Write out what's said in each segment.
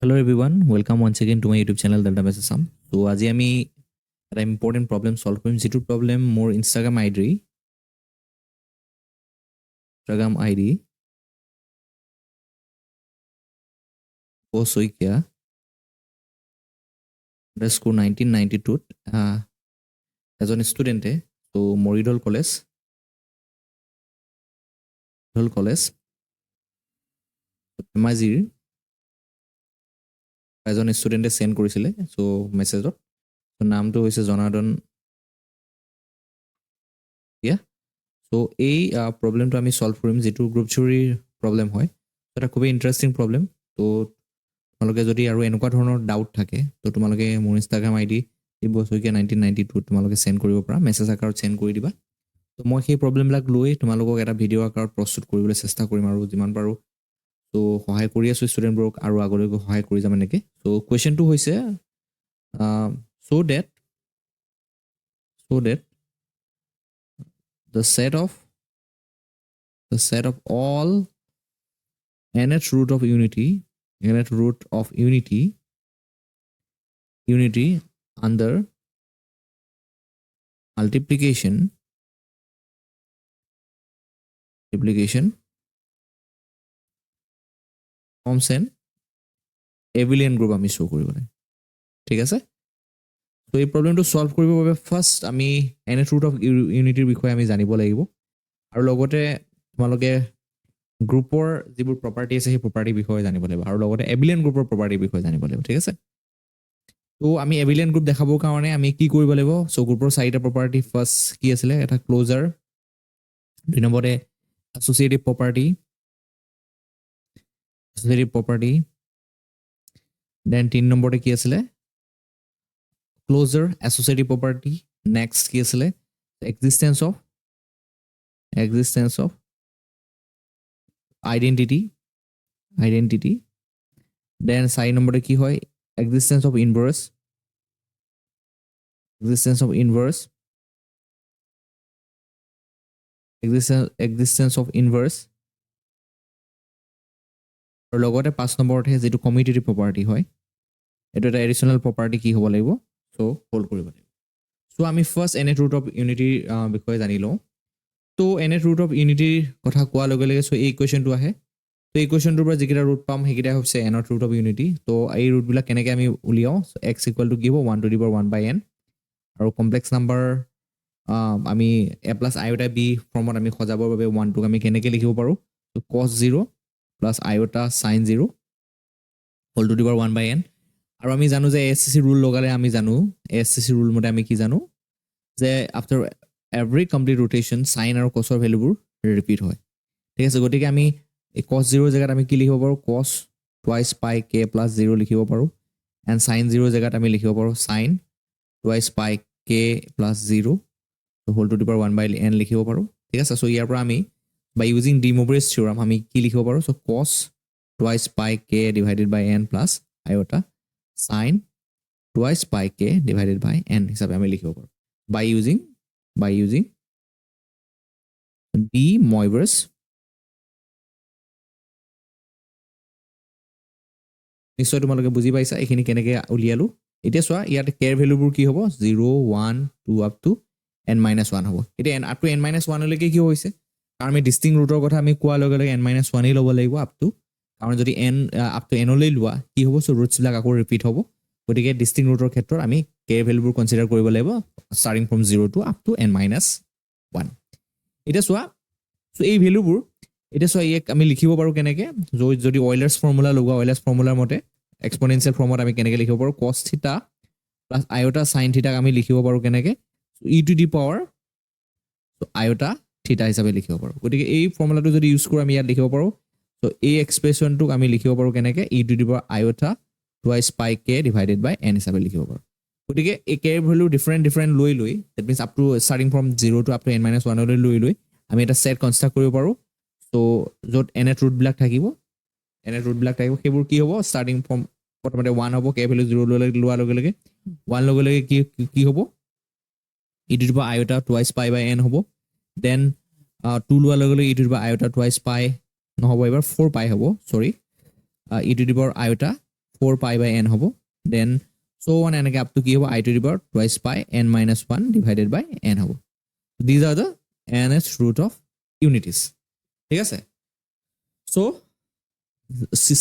Hello everyone, welcome once again to my YouTube channel Delta Bsc Sam. So আজি আমি এটা important problem solve কৰিম যেটো problem মোৰ Instagram ID Osoikia underscore 1992 এজন ষ্টুডেণ্টে তো মৰিদল কলেজ ধেমাজিৰ এজন ষ্টুডেণ্টে সেন্ড কৰিছিলে সো মেছেজত তো নামটো হৈছে জনাৰ্দন সো এই প্ৰবলেমটো আমি সলভ কৰিম যেটো গ্ৰুপ থিওৰিৰ প্ৰবলেম হয় এটা খুব ইন্টাৰেষ্টিং প্ৰবলেম তো তোমালোকে যদি আৰু এনেকুৱা ধৰণৰ ডাউট থাকে তো তোমালোকে মোৰ Instagram ID Osoikia 1992 তোমালোকে সেন্ড কৰিব পাৰা মেছেজ আকাৰত সেন্ড কৰি দিবা তো মই সেই প্ৰবলেমবিলাক লৈ তোমালোকক এটা ভিডিও আকাৰত প্ৰস্তুত কৰিবলৈ চেষ্টা কৰিম আৰু যিমান পাৰো তো সহায় কৰি আছো ষ্টুডেণ্টবোৰক আৰু আগলৈকে সহায় কৰি যাম এনেকৈ তো কোৱেশ্চনটো হৈছে so that the set of all nth root of unity under multiplication forms an Abelian group আমি show কৰিব লাগে ঠিক আছে তো এই প্ৰবলেমটো সলভ কৰিবৰ বাবে ফাৰ্স্ট আমি nth root of unityৰ বিষয়ে আমি জানিব লাগিব আৰু লগতে তোমালোকে গ্ৰুপৰ যিবোৰ প্ৰপাৰ্টি আছে সেই প্ৰপাৰ্টি বিষয়ে জানিব লাগিব আৰু লগতে Abelian গ্ৰুপৰ প্ৰপাৰ্টি বিষয়ে জানিব লাগিব ঠিক আছে তো আমি Abelian গ্ৰুপ দেখাবৰ কাৰণে আমি কি কৰিব লাগিব সো গ্ৰুপৰ চাৰিটা প্ৰপাৰ্টি ফাৰ্স্ট কি আছিল এটা ক্লোজাৰ দুই নম্বৰে associative property then 3 নম্বৰতে কি আছিল closer associative property next কি আছিল existence of identity then 4 নম্বৰতে কি হয় existence of inverse আৰু লগতে 5 নম্বৰতে যেটো কমিউটেটিভ প্ৰপাৰ্টি হয় এটো এটা এডিশনাল প্ৰপাৰ্টি কি হ'ব লাগিব সো হোল্ড কৰিব লাগিব সো আমি first nth root of unity বিষয়ে জানি লওঁ তো nth root of unity কথা কোৱা লগে লগে সো এই ইকুৱেশ্যনটো আহে তো এই ইকুৱেশ্যনটোৰ পৰা যিকেইটা ৰুট পাম সেইকেইটা হৈছে nth root of unity তো এই ৰুটবিলাক কেনেকৈ আমি উলিয়াও x = কি হ'ব 1 to the power 1 by n আৰু কমপ্লেক্স নাম্বাৰ আমি a plus iota b ফৰ্মত আমি সজাবৰ বাবে 1 টোক আমি কেনেকৈ লিখিব পাৰো তো cos 0 plus iota sin 0 whole to the power 1 by n আৰু আমি জানো যে ASCC rule লগালে আমি জানো ASCC rule মতে আমি কি জানো যে after every complete rotation sin আৰু cos ৰ ভ্যালুবোৰ ৰিপিট হয় ঠিক আছে গতিকে আমি এই cos 0 জায়গাত আমি কি লিখিব পাৰো cos twice pi k plus 0 লিখিব পাৰো and sin 0 জায়গাত আমি লিখিব পাৰো sin twice pi k plus 0 so whole to the power 1 by n লিখিব পাৰো ঠিক আছে সো ইয়াৰ পৰা আমি by using de Moivre's theorem আমি কি লিখিব পাৰো so cos twice pi k divided by n plus iota sin twice pi k divided by n হিসাবে আমি লিখিব পাৰো by using de Moivre's নিশ্চয় তোমালোকে বুজি পাইছা এখিনি কেনেকৈ উলিয়ালো এতিয়া চোৱা ইয়াতে k ভ্যালুবোৰ কি হ'ব 0 1 2 up to n - 1 হ'ব এতিয়া n up to n - 1 লৈকে কি হৈছে কাৰণ আমি ডিস্টিংক্ট ৰুটৰ কথা আমি কোৱা লগে লগে n - 1 এই ল'ব লাগিব up to কাৰণ যদি n up to n লৈ লোৱা কি হ'ব সো ৰুটস বিলাক আকৌ ৰিপিট হ'ব গতিকে ডিস্টিংক্ট ৰুটৰ ক্ষেত্ৰত আমি k ভ্যালুবোৰ কনসিডাৰ কৰিব লাগিব starting from 0 to up to n - 1 এতিয়া চোৱা সো এই ভ্যালুবোৰ এটা সো এক আমি লিখিব পাৰো কেনেকৈ যদি অইলাৰ্ছ ফৰ্মুলা লগোৱা অইলাৰ্ছ ফৰ্মুলাৰ মতে এক্সপোনেনশিয়েল ফৰ্মত আমি কেনেকৈ লিখিব পাৰো cos θ plus iota sin θ আমি লিখিব পাৰো কেনেকৈ e to the power iota θ হিচাপে লিখিব পাৰো গতিকে এই ফৰ্মুলাটো যদি ইউজ কৰি আমি ইয়াত লিখিব পাৰো সো এই এক্সপ্ৰেছনটো আমি লিখিব পাৰো কেনেকৈ e to the power iota twice pi k divided by n হিচাপে লিখিব পাৰো গতিকে এই k ভ্যালু ডিফাৰেন্ট লৈ that means up to starting from 0 to up to n - 1 লৈ আমি এটা সেট কনস্ট্ৰাক্ট কৰিব পাৰো সো যত nth root বিলাক থাকিব সেইবোৰ কি হ'ব starting from প্ৰথমতে 1 হ'ব k ভ্যালু 0 লোৱাৰ লগে লগে 1 লগে লগে কি হ'ব e to the power iota twice pi by n হ'ব then 2 লোৱাৰ লগে লগে e to the power iota twice pi নহ'ব এবাৰ 4 pi হ'ব sorry e to the power iota 4 pi by n হ'ব then so on এনেকৈ up to কি হ'ব I to the power twice pi n minus 1 divided by n হ'ব these are the nth root of unities ঠিক আছে so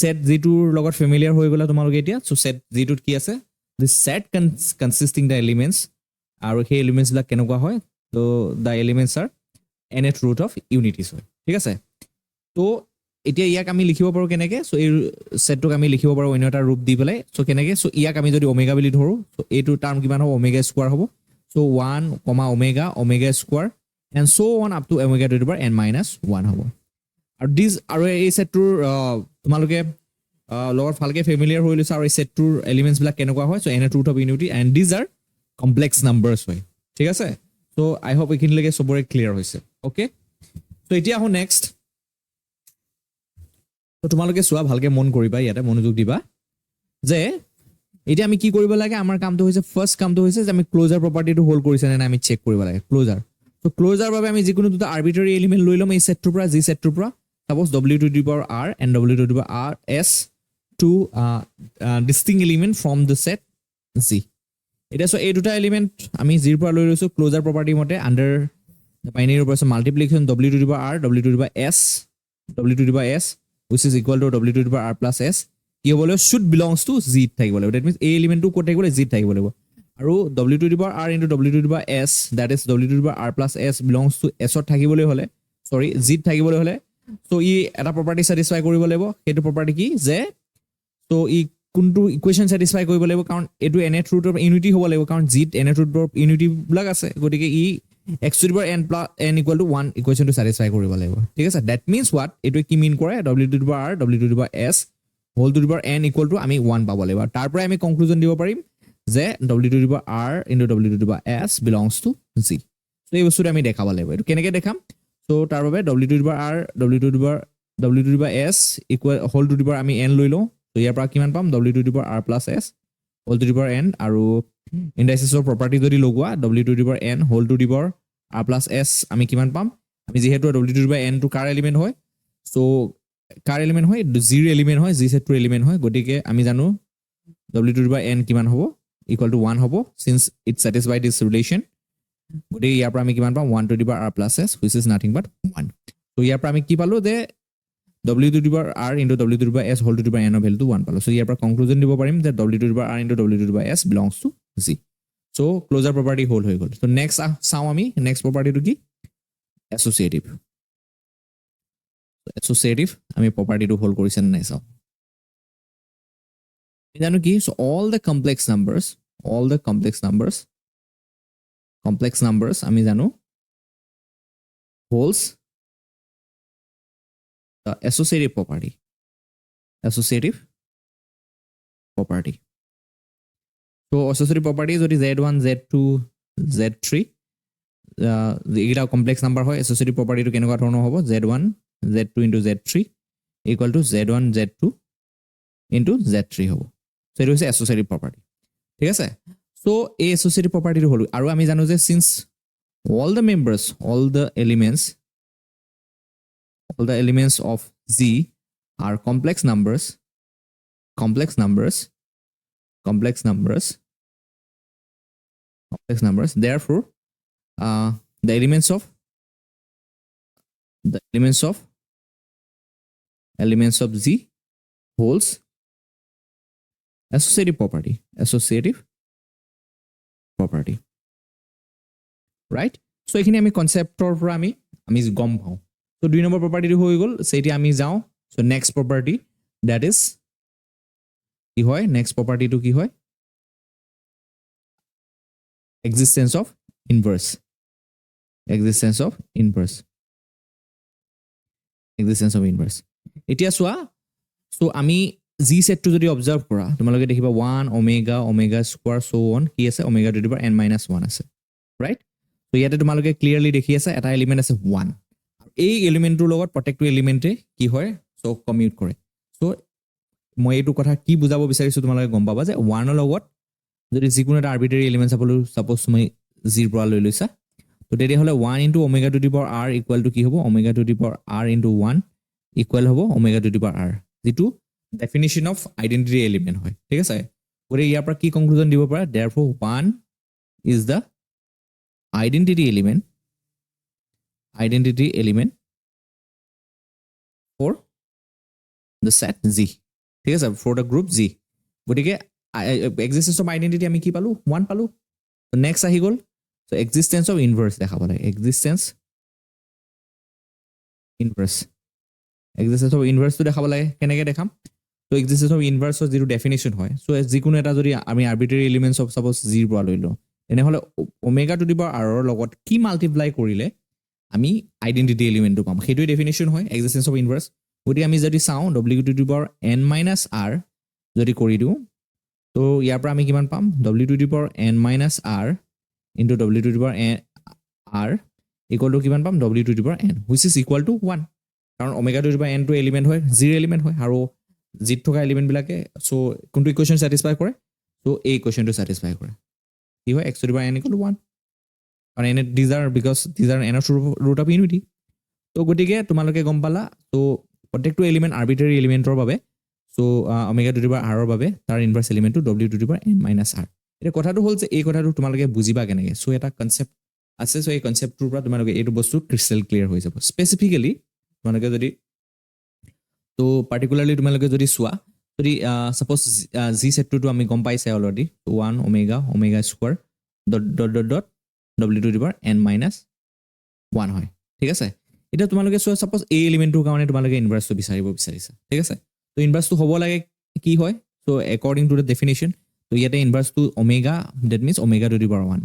set z2 লগত familiar হৈ গলা তোমালোকে এতিয়া so set z2 কি আছে this set consisting the elements আৰু সেই elements বিলাক কেনেকুৱা হয় so the elements are nth root of unities হয় ঠিক আছে তো এতিয়া ইয়াক আমি লিখিব পাৰো কেনেকৈ সো এই সেটটোক আমি লিখিব পাৰো অন্য এটা ৰূপ দি পেলাই সো কেনেকৈ সো ইয়াক আমি যদি ওমেগা বুলি ধৰো সো এইটো টাৰ্ম কিমান হ'ব ওমেগা স্কয়াৰ হ'ব so 1 omega square and so on up to omega to the power n minus 1 হ'ব আৰু দিস আৰু এই সেটটোৰ তোমালোকে লগত ভালকে ফেমিলিয়াৰ হৈ লৈছা আৰু এই সেটটোৰ এলিমেন্টস বিলাক কেনেকুৱা হয় so nth root of unity and these are complex numbers হয় ঠিক আছে সো আই হোপ এইখিনিলৈকে সবৰে ক্লিয়াৰ হৈছে ওকে সো এতিয়া আহো নেক্সট তো তোমালোকে সোৱা ভালকে মন কৰিবা ইয়াতে মনোযোগ দিবা যে এতিয়া আমি কি কৰিব লাগে আমাৰ কামটো হৈছে ফাৰ্স্ট কামটো হৈছে যে আমি ক্লোজাৰ প্ৰপাৰ্টিটো হোল্ড কৰিছে নে আমি চেক কৰিব লাগে ক্লোজাৰ তো ক্লোজাৰ বাবে আমি যিকোনো দুটা আৰবিট্ৰাৰি এলিমেন্ট লৈ লম এই সেটটোৰ পৰা জি সেটটোৰ পৰা suppose w to the power r and w to the power r s two distinct element from the set z এটা সো এই দুটা এলিমেন্ট আমি জিৰ পৰা লৈ লৈছো ক্লোজাৰ প্ৰপাৰ্টি মতে under the binary operation multiplication w to the power r w to the power s w to the power s which is equal to w to the power r plus s কি হ'ব লাগিব should belongs to z থাকিব লাগিব that means a element টো ক'ত থাকিব লাগিব z থাকিব লাগিব আৰু w to the power r into w to the power s that is w to the power r plus s belongs to s ত থাকিবলৈ হলে sorry z থাকিবলৈ হলে so ই এটা প্ৰপাৰ্টি satisfy কৰিব লাগিব সেইটো প্ৰপাৰ্টি কি যে so ই কোনটো ইকুৱেশ্যন satisfy কৰিব লাগিব কাৰণ এটো nth root of unity হ'ব লাগিব কাৰণ z nth root of unity block আছে গতিকে ই x to the power n plus n equal to 1 equation to satisfy কৰিব লাগিব ঠিক আছে that means what এটো কি মিন কৰে w to the power r w to the power s whole to the power n equal to আমি 1 পাব লাগিব তাৰ পৰা আমি কনক্লুজন দিব পাৰিম যে w to the power r into w to the power s belongs to z so এই বস্তুটো আমি দেখাব লাগিব এটো কেনেকৈ দেখাম so তাৰ বাবে w to the power r w to the power s equal whole to the power আমি n লৈ লওঁ so ইয়াৰ পৰা কিমান পাম w to the power r plus s whole to the power n আৰু indices of property যদি লগোৱা w to the power n whole to the power r plus s আমি কিমান পাম আমি যেহেতু w to the power n টো কাৰ element হয় so কাৰ এলিমেন্ট হয় জিৰ এলিমেন্ট হয় জি সেটৰ এলিমেন্ট হয় গতিকে আমি জানো w to the power n কিমান হ'ব equal to 1 হ'ব since it satisfies this relation গতিকে ইয়াৰ পৰা আমি কিমান পাম 1 to the power r plus s which is nothing but 1 so ইয়াৰ পৰা আমি কি পালো যে w to the power r into w to the power s whole to the power n of value to 1 পালো so ইয়াৰ পৰা conclusion দিব পাৰিম যে w to the power r into w to the power s belongs to z so closure property hold হৈ গল so next চাও আমি next property টো কি associative আমি property টো hold কৰিছেন নাই চাও জানো কি so all the complex numbers আমি জানো holds the associative property so associative property যদি z1 z2 z3 এইটা complex number হয় associative property টো কেনেকুৱা ধৰণৰ হ'ব z1 z2 into z3 equal to z1 z2 into z3 হ'ব so এইটো হৈছে associative property ঠিক আছে so এই associative property টো হল আৰু আমি জানো যে since all the elements of z are complex numbers therefore the elements of z holds associative property right so এখিনি আমি কনসেপ্টৰ পৰা আমি গম পাওঁ so দুই নম্বৰ প্ৰপাৰ্টিটো হৈ গল সেটি আমি যাও so next property that is কি হয় next property টো কি হয় existence of inverse এতিয়া চোৱা so আমি z set টো যদি অবজাৰ্ভ কৰা তোমালোকে দেখিবা 1 omega square so on কি আছে omega to the power n minus 1 আছে right so ইয়াতে তোমালোকে ক্লিয়াৰলি দেখি আছে এটা এলিমেন্ট আছে 1 এই এলিমেন্টৰ লগত প্ৰত্যেকটো এলিমেন্টে কি হয় so কমিউট কৰে so মই এইটো কথা কি বুজাব বিচাৰিছো তোমালোকে গম পাবা যে 1 ৰ লগত যদি যিকোনো এটা আৰবিট্ৰাৰি এলিমেন্ট সাপোজ মই 0 পৰা লৈ লৈছা তো তেতিয়া হলে 1 into omega to the power r equal to কি হ'ব omega to the power r into 1 equal হ'ব omega to the power r যেটো definition of identity element হয় ঠিক আছে গৰে ইয়াৰ পৰা কি কনক্লুজন দিব পাৰা therefore 1 is the identity element for the set Z ঠিক আছে for the group Z গতিকে existence of identity আমি কি পালো 1 পালো so next আহি গল so existence of inverse দেখাব লাগে existence of inverse to দেখাব লাগে কেনেকৈ দেখাম so existence of inverse of zero definition হয় so যিকোনো এটা যদি আমি arbitrary elements of suppose 0 পৰা লৈ লওঁ তেনেহলে omega to the power r ৰ লগত কি মাল্টিপ্লাই কৰিলে আমি আইডেন্টিটি এলিমেন্টটো পাম সেইটোই ডেফিনিশন হয় existence of inverse গতি আমি যদি চাও w to the power n minus r যদি কৰি দিও তো ইয়াৰ পৰা আমি কিমান পাম w to the power n minus r into w to the power r equal to কিমান পাম w to the power n which is equal to 1 কাৰণ omega to the power n টো এলিমেন্ট হয় zero এলিমেন্ট হয় আৰু জিত থকা element বিলাকে সো কোনটো ইকুয়েশন স্যাটিসফাই কৰে সো এই ইকুয়েশনটো স্যাটিসফাই কৰে কি হয় x to the power n equal to 1 and n these are because these are n root of unity তো গটিকে তোমালোকে গম পালা তো প্ৰত্যেকটো এলিমেন্ট আৰবিট্ৰাৰি এলিমেন্টৰ বাবে so omega to the power r ৰ বাবে তাৰ ইনভাৰ্স এলিমেন্টটো w to the power n - r এটা কথাটো হ'ল যে এই কথাটো তোমালোকে বুজিবা কেনেকৈ সো এটা কনসেপ্ট আছে সো এই কনসেপ্টটোৰ পৰা তোমালোকে এইটো বস্তু ক্ৰিস্টাল ক্লিয়াৰ হৈ যাব স্পেসিফিক্যালি তোমালোকে যদি তো পাৰ্টিকুলাৰলি তোমালোকে যদি চোৱা যদি সাপোজ জি সেটটো আমি গম পাইছে already 1 omega square dot w to the power n minus 1 হয় ঠিক আছে এটা তোমালোকে সো সাপোজ a এলিমেন্টৰ কাৰণে তোমালোকে ইনভাৰ্সটো বিচাৰিছা ঠিক আছে তো ইনভাৰ্সটো হ'ব লাগে কি হয় so according to the definition তো ইয়াতে ইনভাৰ্সটো omega that means omega to the power 1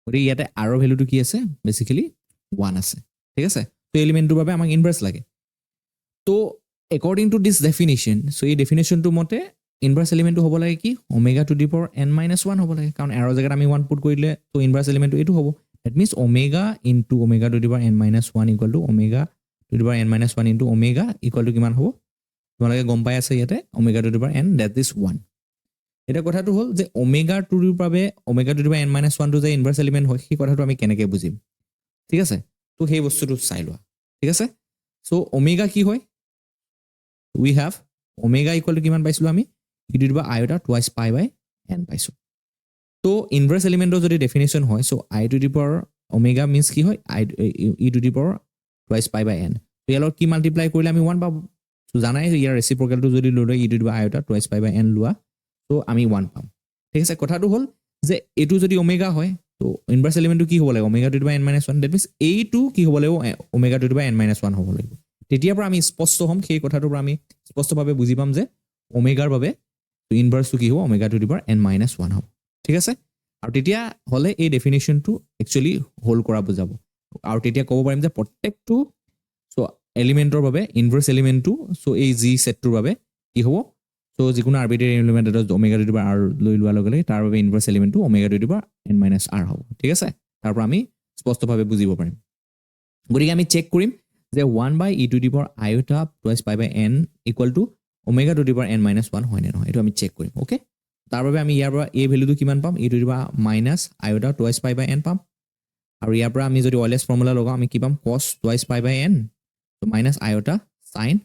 গতি ইয়াতে r ৰ ভ্যালুটো কি আছে বেসিক্যালি 1 আছে ঠিক আছে তো এলিমেন্টৰ বাবে আমাক ইনভাৰ্স লাগে তো according to this definition so এই definitionটো মতে ইনভাৰ্স এলিমেন্টটো হ'ব লাগে কি omega to the power n minus 1 হ'ব লাগে কাৰণ r জায়গাত আমি 1 পুট কৰিলে তো ইনভাৰ্স এলিমেন্টটো এটো হ'ব that means omega into omega to the power n minus 1 equal to omega to the power n minus 1 into omega equal to কিমান হ'ব তোমালোকে গম পাই আছে ইয়াতে omega to the power n that is 1 এটা কথাটো হ'ল যে omega to the power n minus 1 টো যে ইনভাৰ্স এলিমেন্ট হয় সেই কথাটো আমি কেনেকৈ বুজিম ঠিক আছে তো সেই বস্তুটো চাই লোৱা ঠিক আছে সো omega কি হয় we have omega equal to কিমান পাইছিলো আমি e to the power iota twice pi by n পাইছো তো ইনভার্স এলিমেন্টৰ যদি ডেফিনিশন হয় so i to the power omega means কি হয় e to the power twice pi by n তো ইয়াৰ কি মাল্টিপ্লাই কৰিলে আমি 1 পাব সো জানাই ইয়াৰ ৰেচিপ্ৰকেলটো যদি লৈ লয় e to the power iota twice pi by n লোৱা তো আমি 1 পাম ঠিক আছে কথাটো হ'ল যে এটো যদি ওমেগা হয় তো ইনভার্স এলিমেন্টটো কি হ'ব লাগে omega to the power n minus 1 that means a2 কি হ'ব লাগিব omega to the power n minus 1 হ'ব লাগিব তেতিয়াৰ পৰা আমি স্পষ্ট হ'ম সেই কথাটোৰ পৰা আমি স্পষ্টভাৱে বুজি পাম যে ওমেগাৰ বাবে ইনভাৰ্সটো কি হ'ব omega to the power n minus 1 হ'ব ঠিক আছে আৰু তেতিয়া হলে এই ডেফিনিশনটো একচুয়ালি হোল কৰা বুজাব আৰু তেতিয়া ক'ব পাৰিম যে প্ৰত্যেকটো সো এলিমেন্টৰ বাবে ইনভাৰ্স এলিমেন্টটো সো এই জি সেটটোৰ বাবে কি হ'ব সো যিকোনো আৰবিট্ৰাৰি এলিমেন্ট এটা omega to the power r লৈ লোৱা লগে তাৰ বাবে ইনভাৰ্স এলিমেন্টটো omega to the power n minus r হ'ব ঠিক আছে তাৰ পৰা আমি স্পষ্টভাৱে বুজিব পাৰিম গতিকে আমি চেক কৰিম যে 1 by e to the power iota twice pi by n equal to omega to the power n minus 1 হয় নে নহয় এটো আমি চেক কৰিম ওকে তাৰ বাবে আমি ইয়াৰ পৰা a ভ্যালুটো কিমান পাম e to the power minus iota twice pi by n পাম আৰু ইয়াৰ পৰা আমি যদি ওয়েলেস ফৰ্মুলা লগাও আমি কি পাম cos twice pi by n তো minus iota sin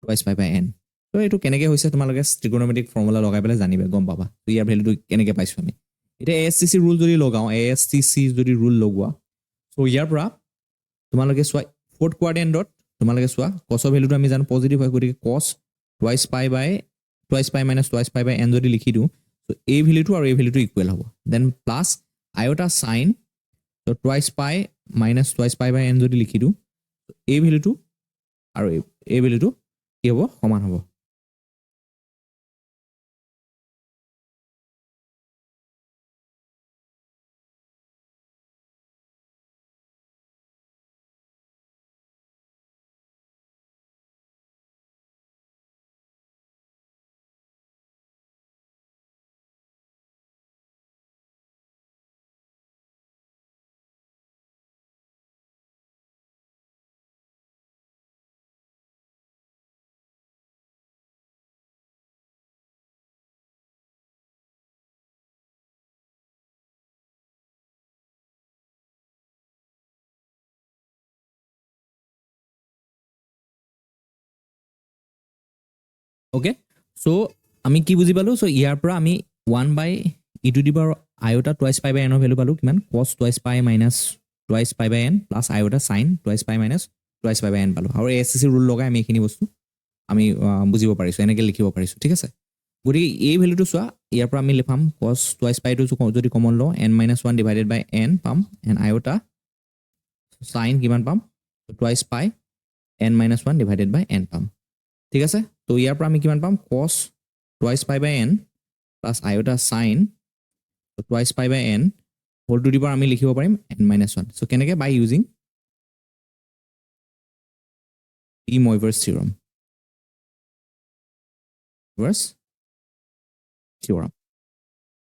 twice pi by n তো এটো কেনেকৈ হৈছে তোমালোকে ট্ৰিগোনোমেট্ৰিক ফৰ্মুলা লগাই পেলাই জানিবে গম পাবা তো ইয়াৰ ভ্যালুটো কেনেকৈ পাইছো আমি এটা ASCC ৰুল যদি লগাও ASCC যদি ৰুল লগোৱা সো ইয়াৰ পৰা তোমালোকে সোৱা fourth quadrantত তোমালোকে সোৱা cos ভ্যালুটো আমি জানো পজিটিভ হয় গতিকে cos twice pi minus twice pi by n যদি লিখি দিও so a ভ্যালুটো আৰু a ভ্যালুটো ইকুৱেল হ'ব then plus iota sin so twice pi minus twice pi by n যদি লিখি দিও a ভ্যালুটো আৰু a ভ্যালুটো কি হ'ব সমান হ'ব ওকে সো আমি কি বুজি পালো সো ইয়াৰ পৰা আমি 1 by e to the power iota twice pi by n value পালো কিমান cos twice pi minus twice pi by n plus iota sin twice pi minus twice pi by n পালো আৰু ASCC ৰুল লগাই আমি এইখিনি বস্তু আমি বুজিব পাৰিছো এনেকৈ লিখিব পাৰিছো ঠিক আছে গতিকে এই ভ্যালুটো চোৱা ইয়াৰ পৰা আমি লিখাম cos twice pi টো যদি কমন লওঁ n - 1 divided by n পাম and iota sin কিমান পাম twice pi n - 1 divided by n পাম ঠিক আছে তো ইয়াৰ পৰা আমি কিমান পাম cos twice pi by n plus iota sin twice pi by n whole to the power আমি লিখিব পাৰিম n - 1 so কেনেকৈ by using De Moivre's theorem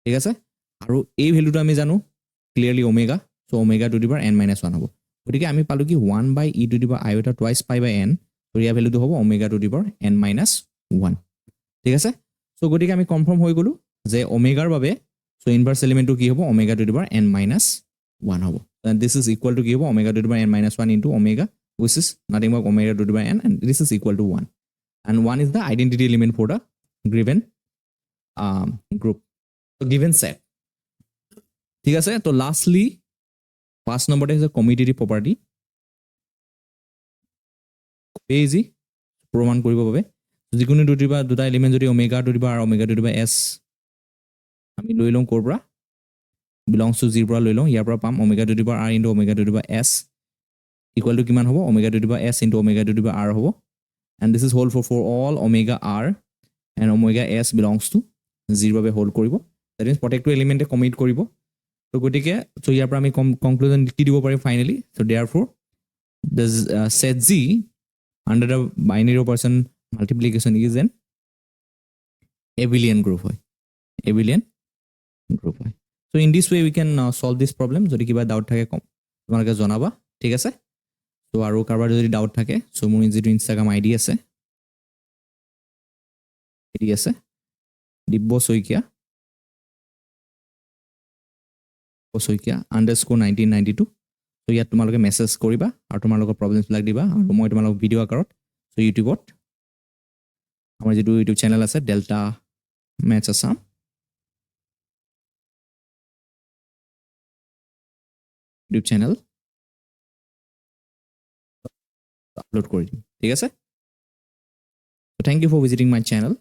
ঠিক আছে আৰু এই ভ্যালুটো আমি জানো clearly omega so omega to the power n - 1 হ'ব গতিকে আমি পালো কি 1 by e to the power iota twice pi by n তো ইয়াৰ ভ্যালুটো হ'ব omega to the power n - 1 ঠিক আছে সো গতিকে আমি কনফাৰ্ম হৈ গলো যে ওমেগাৰ বাবে সো ইনভাৰ্স এলিমেন্টটো কি হ'ব omega to the power n - 1 হ'ব and this is equal to কি হ'ব omega to the power n - 1 into omega which is nothing but omega to the power n and this is equal to 1 and 1 is the identity element for the given group so given set ঠিক আছে তো lastly পাঁচ নম্বৰতে হৈছে commutative property easy প্ৰমাণ কৰিবৰ বাবে যিকোনো দুটা এলিমেন্ট যদি omega to the power omega to the power s আমি লৈ লওঁ ক'ৰ পৰা belongs to 0 পৰা লৈ লওঁ ইয়াৰ পৰা পাম omega to the power r into omega to the power s equal to কিমান হ'ব omega to the power s into omega to the power r হ'ব and this is whole for all omega r and omega s belongs to 0 বাবে hold কৰিব that means প্ৰত্যেকটো এলিমেন্টে commit কৰিব তো গতিকে so ইয়াৰ পৰা আমি কনক্লুজন লিখি দিব পাৰিম finally so therefore the set z under the binary operation multiplication is an Abelian group হয় Abelian group হয় so in this way we can solve this problem যদি কিবা ডাউট থাকে তোমালোকে জনাবা ঠিক আছে তো আৰু কাৰোবাৰ যদি ডাউট থাকে সো মোৰ যিটো ইনষ্টাগ্ৰাম আইডি আছে দিব্য শইকীয়া _1992 so ইয়াত তোমালোকে মেছেজ কৰিবা আৰু তোমালোকৰ প্ৰবলেমছবিলাক দিবা আৰু মই তোমালোকক ভিডিও আকাৰত so ইউটিউবত আমাৰ যেটো ইউটিউব চেনেল আছে delta maths Assam YouTube channel upload কৰি দিম ঠিক আছে so thank you for visiting my channel